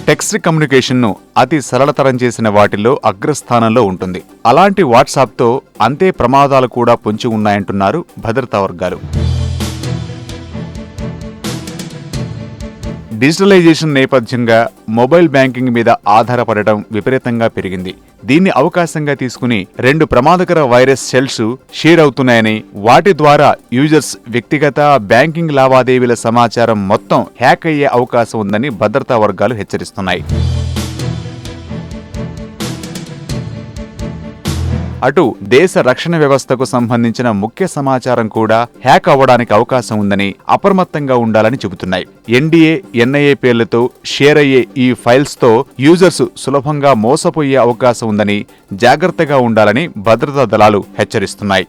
Text కమ్యూనికేషన్ను అతి సరళతరం చేసిన వాటిల్లో అగ్రస్థానంలో ఉంటుంది. అలాంటి వాట్సాప్తో అంతే ప్రమాదాలు కూడా పొంచి ఉన్నాయంటున్నారు భద్రతా వర్గాలు. డిజిటలైజేషన్ నేపథ్యంగా మొబైల్ బ్యాంకింగ్ మీద ఆధారపడటం విపరీతంగా పెరిగింది. దీన్ని అవకాశంగా తీసుకుని 2 ప్రమాదకర వైరస్ షెల్స్ షేర్ అవుతున్నాయని, వాటి ద్వారా యూజర్స్ వ్యక్తిగత బ్యాంకింగ్ లావాదేవీల సమాచారం మొత్తం హ్యాక్ అయ్యే అవకాశం ఉందని భద్రతా వర్గాలు హెచ్చరిస్తున్నాయి. అటు దేశ రక్షణ వ్యవస్థకు సంబంధించిన ముఖ్య సమాచారం కూడా హ్యాక్ అవ్వడానికి అవకాశం ఉందని, అప్రమత్తంగా ఉండాలని చెబుతున్నాయి. ఎన్డీఏ, ఎన్ఐఏ పేర్లతో షేర్ అయ్యే ఈ ఫైల్స్తో యూజర్స్ సులభంగా మోసపోయే అవకాశం ఉందని, జాగ్రత్తగా ఉండాలని భద్రతా దళాలు హెచ్చరిస్తున్నాయి.